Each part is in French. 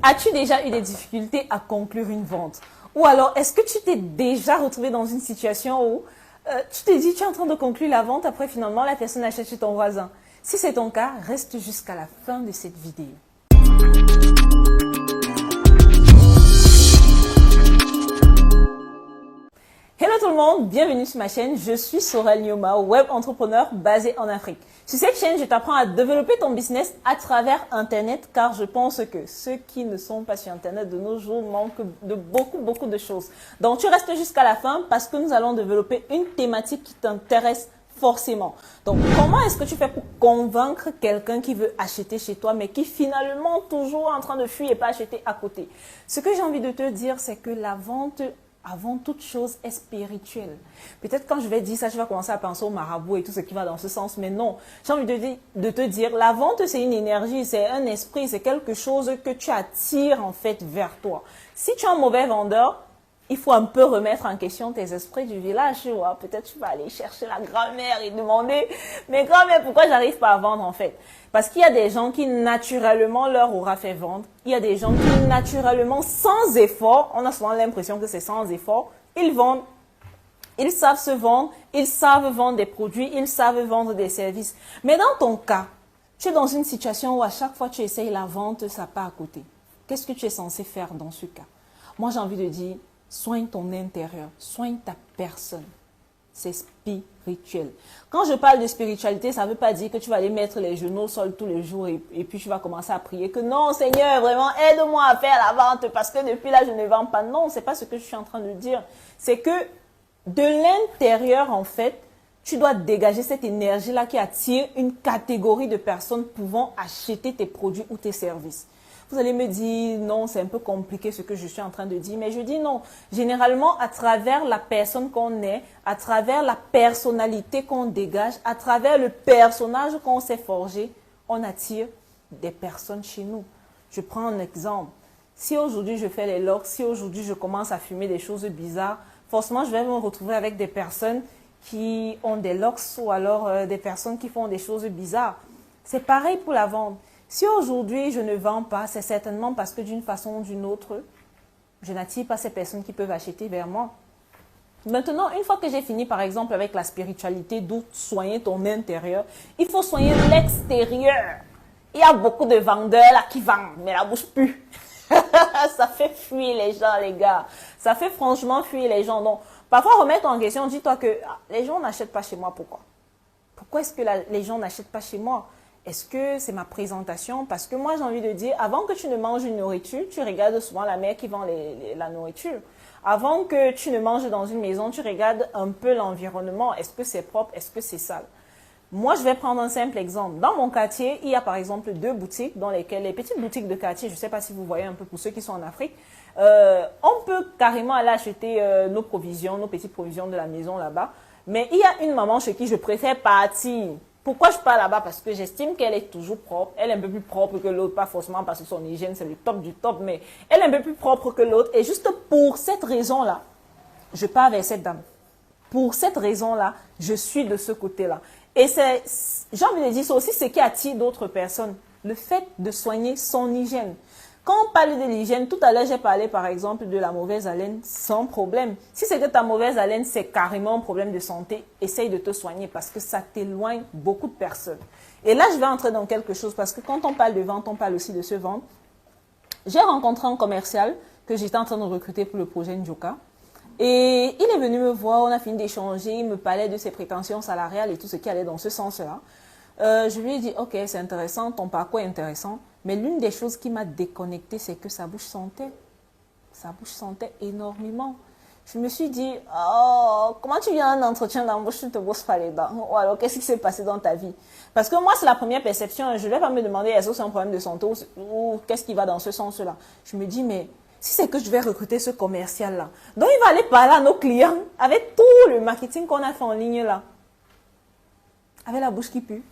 As-tu déjà eu des difficultés à conclure une vente? Ou alors, est-ce que tu t'es déjà retrouvé dans une situation où tu t'es dit, tu es en train de conclure la vente, après finalement la personne achète chez ton voisin? Si c'est ton cas, reste jusqu'à la fin de cette vidéo. Hello tout le monde, bienvenue sur ma chaîne, je suis Sorel Nyoma, web entrepreneur basé en Afrique. Sur cette chaîne, je t'apprends à développer ton business à travers Internet car je pense que ceux qui ne sont pas sur Internet de nos jours manquent de beaucoup de choses. Donc tu restes jusqu'à la fin parce que nous allons développer une thématique qui t'intéresse forcément. Donc comment est-ce que tu fais pour convaincre quelqu'un qui veut acheter chez toi mais qui finalement toujours en train de fuir et pas acheter à côté? Ce que j'ai envie de te dire, c'est que la vente avant toute chose est spirituelle. Peut-être quand je vais dire ça, je vais commencer à penser au marabout et tout ce qui va dans ce sens, mais non. J'ai envie de te dire, la vente c'est une énergie, c'est un esprit, c'est quelque chose que tu attires en fait vers toi. Si tu es un mauvais vendeur, il faut un peu remettre en question tes esprits du village, tu vois. Peut-être tu vas aller chercher la grand-mère et demander, mais grand-mère, pourquoi j'arrive pas à vendre en fait? Parce qu'il y a des gens qui naturellement leur aura fait vendre. Il y a des gens qui naturellement, sans effort, on a souvent l'impression que c'est sans effort, ils vendent. Ils savent se vendre, ils savent vendre des produits, ils savent vendre des services. Mais dans ton cas, tu es dans une situation où à chaque fois que tu essayes la vente, ça part à côté. Qu'est-ce que tu es censé faire dans ce cas? Moi, j'ai envie de dire, soigne ton intérieur, soigne ta personne. C'est spirituel. Quand je parle de spiritualité, ça ne veut pas dire que tu vas aller mettre les genoux au sol tous les jours et puis tu vas commencer à prier que non, Seigneur, vraiment, aide-moi à faire la vente parce que depuis là, je ne vends pas. Non, ce n'est pas ce que je suis en train de dire. C'est que de l'intérieur, en fait, tu dois dégager cette énergie-là qui attire une catégorie de personnes pouvant acheter tes produits ou tes services. Vous allez me dire, non, c'est un peu compliqué ce que je suis en train de dire, mais je dis non. Généralement, à travers la personne qu'on est, à travers la personnalité qu'on dégage, à travers le personnage qu'on s'est forgé, on attire des personnes chez nous. Je prends un exemple. Si aujourd'hui je fais les locks, si aujourd'hui je commence à fumer des choses bizarres, forcément je vais me retrouver avec des personnes qui ont des locks ou alors des personnes qui font des choses bizarres. C'est pareil pour la vente. Si aujourd'hui je ne vends pas, c'est certainement parce que d'une façon ou d'une autre, je n'attire pas ces personnes qui peuvent acheter vers moi. Maintenant, une fois que j'ai fini par exemple avec la spiritualité, d'où soigner ton intérieur, il faut soigner l'extérieur. Il y a beaucoup de vendeurs là qui vendent, mais la bouche pue. Ça fait fuir les gens, les gars. Ça fait franchement fuir les gens. Donc, parfois remettre en question, dis-toi que les gens n'achètent pas chez moi, pourquoi? Pourquoi est-ce que les gens n'achètent pas chez moi? Est-ce que c'est ma présentation? Parce que moi, j'ai envie de dire, avant que tu ne manges une nourriture, tu regardes souvent la mère qui vend la nourriture. Avant que tu ne manges dans une maison, tu regardes un peu l'environnement. Est-ce que c'est propre? Est-ce que c'est sale? Moi, je vais prendre un simple exemple. Dans mon quartier, il y a par exemple 2 boutiques dans lesquelles, les petites boutiques de quartier, je ne sais pas si vous voyez un peu pour ceux qui sont en Afrique, on peut carrément aller acheter nos provisions, nos petites provisions de la maison là-bas. Mais il y a une maman chez qui je préfère partir. Pourquoi je pars là-bas? Parce que j'estime qu'elle est toujours propre. Elle est un peu plus propre que l'autre, pas forcément parce que son hygiène, c'est le top du top, mais elle est un peu plus propre que l'autre. Et juste pour cette raison-là, je pars vers cette dame. Pour cette raison-là, je suis de ce côté-là. Et j'ai envie de dire, c'est aussi ce qui attire d'autres personnes. Le fait de soigner son hygiène. Quand on parle de l'hygiène, tout à l'heure, j'ai parlé par exemple de la mauvaise haleine sans problème. Si c'est que ta mauvaise haleine, c'est carrément un problème de santé, essaye de te soigner parce que ça t'éloigne beaucoup de personnes. Et là, je vais entrer dans quelque chose parce que quand on parle de vente, on parle aussi de se vendre. J'ai rencontré un commercial que j'étais en train de recruter pour le projet Njoka. Et il est venu me voir, on a fini d'échanger, il me parlait de ses prétentions salariales et tout ce qui allait dans ce sens-là. Je lui ai dit, ok, c'est intéressant, ton parcours est intéressant. Mais l'une des choses qui m'a déconnectée, c'est que sa bouche sentait. Sa bouche sentait énormément. Je me suis dit, oh, comment tu viens à un entretien d'embauche, tu ne te bosses pas les dents? Ou alors, qu'est-ce qui s'est passé dans ta vie? Parce que moi, c'est la première perception. Je ne vais pas me demander, est-ce que c'est un problème de santé ou qu'est-ce qui va dans ce sens-là? Je me dis, mais si c'est que je vais recruter ce commercial-là, donc il va aller parler à nos clients avec tout le marketing qu'on a fait en ligne là. Avec la bouche qui pue.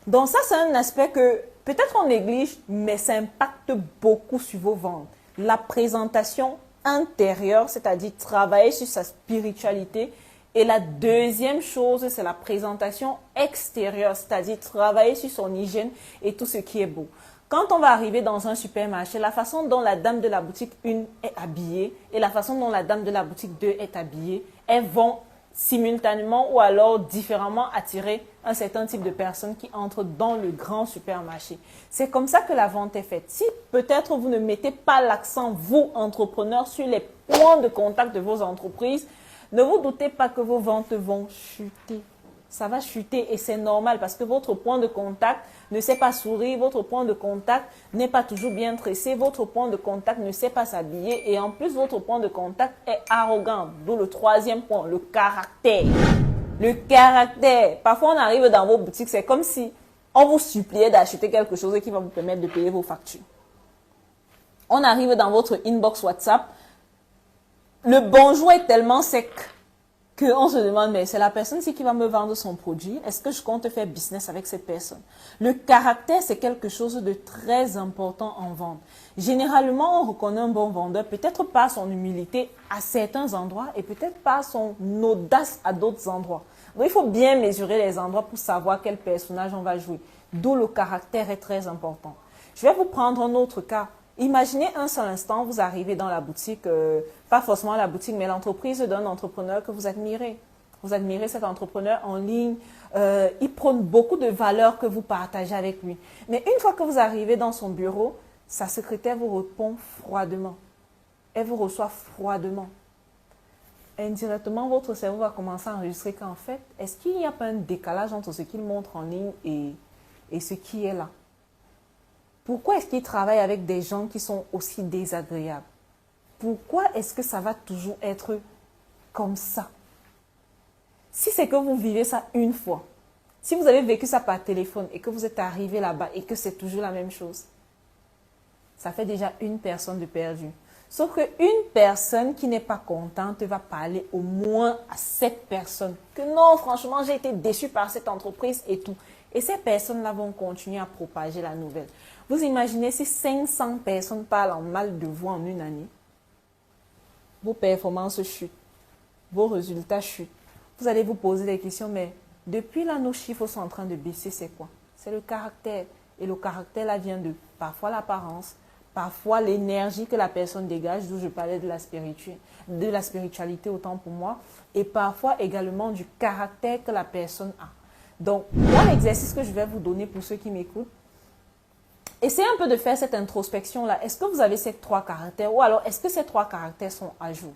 Donc ça, c'est un aspect que peut-être on néglige, mais ça impacte beaucoup sur vos ventes. La présentation intérieure, c'est-à-dire travailler sur sa spiritualité. Et la deuxième chose, c'est la présentation extérieure, c'est-à-dire travailler sur son hygiène et tout ce qui est beau. Quand on va arriver dans un supermarché, la façon dont la dame de la boutique 1 est habillée et la façon dont la dame de la boutique 2 est habillée, elles vont simultanément ou alors différemment attirer un certain type de personnes qui entrent dans le grand supermarché. C'est comme ça que la vente est faite. Si peut-être vous ne mettez pas l'accent, vous, entrepreneurs, sur les points de contact de vos entreprises, ne vous doutez pas que vos ventes vont chuter. Ça va chuter et c'est normal parce que votre point de contact ne sait pas sourire, votre point de contact n'est pas toujours bien tressé, votre point de contact ne sait pas s'habiller et en plus votre point de contact est arrogant. D'où le troisième point, le caractère. Le caractère. Parfois on arrive dans vos boutiques, c'est comme si on vous suppliait d'acheter quelque chose qui va vous permettre de payer vos factures. On arrive dans votre inbox WhatsApp, le bonjour est tellement sec qu'on se demande, mais c'est la personne-ci qui va me vendre son produit. Est-ce que je compte faire business avec cette personne? Le caractère, c'est quelque chose de très important en vente. Généralement, on reconnaît un bon vendeur, peut-être par son humilité à certains endroits et peut-être par son audace à d'autres endroits. Donc, il faut bien mesurer les endroits pour savoir quel personnage on va jouer. D'où le caractère est très important. Je vais vous prendre un autre cas. Imaginez un seul instant, vous arrivez dans la boutique, pas forcément la boutique, mais l'entreprise d'un entrepreneur que vous admirez. Vous admirez cet entrepreneur en ligne, il prône beaucoup de valeurs que vous partagez avec lui. Mais une fois que vous arrivez dans son bureau, sa secrétaire vous répond froidement. Elle vous reçoit froidement. Indirectement, votre cerveau va commencer à enregistrer qu'en fait, est-ce qu'il n'y a pas un décalage entre ce qu'il montre en ligne et ce qui est là? Pourquoi est-ce qu'il travaille avec des gens qui sont aussi désagréables? Pourquoi est-ce que ça va toujours être comme ça? Si c'est que vous vivez ça une fois, si vous avez vécu ça par téléphone et que vous êtes arrivé là-bas et que c'est toujours la même chose, ça fait déjà une personne de perdue. Sauf qu'une personne qui n'est pas contente va parler au moins à cette personne. Que non, franchement, j'ai été déçue par cette entreprise et tout. Et ces personnes-là vont continuer à propager la nouvelle. Vous imaginez si 500 personnes parlent en mal de vous en une année? Vos performances chutent, vos résultats chutent. Vous allez vous poser des questions, mais depuis là, nos chiffres sont en train de baisser, c'est quoi? C'est le caractère. Et le caractère, là, vient de parfois l'apparence, parfois l'énergie que la personne dégage, d'où je parlais de la spiritualité autant pour moi, et parfois également du caractère que la personne a. Donc, moi, l'exercice que je vais vous donner pour ceux qui m'écoutent, essayez un peu de faire cette introspection-là. Est-ce que vous avez ces trois caractères ou alors est-ce que ces trois caractères sont à jour?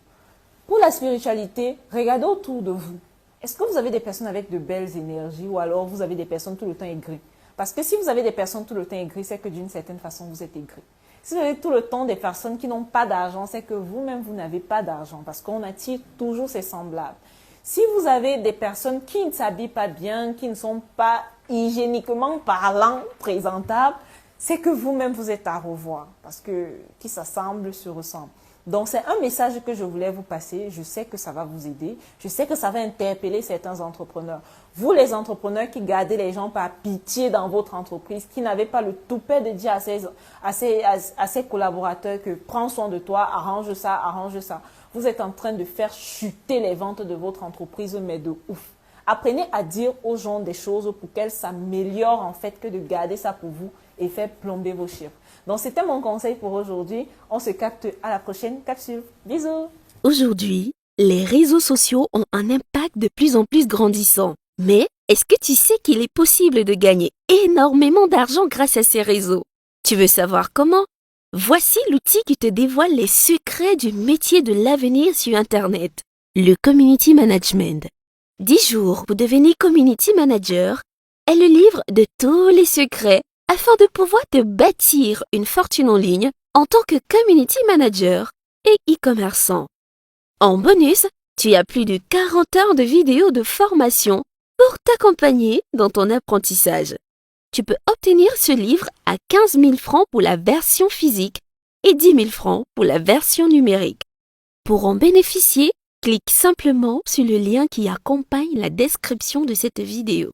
Pour la spiritualité, regardez autour de vous. Est-ce que vous avez des personnes avec de belles énergies ou alors vous avez des personnes tout le temps aigries? Parce que si vous avez des personnes tout le temps aigries, c'est que d'une certaine façon, vous êtes aigri. Si vous avez tout le temps des personnes qui n'ont pas d'argent, c'est que vous-même, vous n'avez pas d'argent parce qu'on attire toujours ses semblables. Si vous avez des personnes qui ne s'habillent pas bien, qui ne sont pas hygiéniquement parlant présentables, c'est que vous-même, vous êtes à revoir parce que qui s'assemble se ressemble. Donc, c'est un message que je voulais vous passer. Je sais que ça va vous aider. Je sais que ça va interpeller certains entrepreneurs. Vous, les entrepreneurs qui gardez les gens par pitié dans votre entreprise, qui n'avez pas le toupet de dire à ses collaborateurs que prends soin de toi, arrange ça, arrange ça. Vous êtes en train de faire chuter les ventes de votre entreprise, mais de ouf. Apprenez à dire aux gens des choses pour qu'elles s'améliorent en fait que de garder ça pour vous et faire plomber vos chiffres. Donc, c'était mon conseil pour aujourd'hui. On se capte à la prochaine capsule. Bisous! Aujourd'hui, les réseaux sociaux ont un impact de plus en plus grandissant. Mais est-ce que tu sais qu'il est possible de gagner énormément d'argent grâce à ces réseaux? Tu veux savoir comment? Voici l'outil qui te dévoile les secrets du métier de l'avenir sur Internet, le Community Management. 10 jours pour devenir Community Manager est le livre de tous les secrets afin de pouvoir te bâtir une fortune en ligne en tant que Community Manager et e-commerçant. En bonus, tu as plus de 40 heures de vidéos de formation pour t'accompagner dans ton apprentissage. Tu peux obtenir ce livre à 15 000 francs pour la version physique et 10 000 francs pour la version numérique. Pour en bénéficier, clique simplement sur le lien qui accompagne la description de cette vidéo.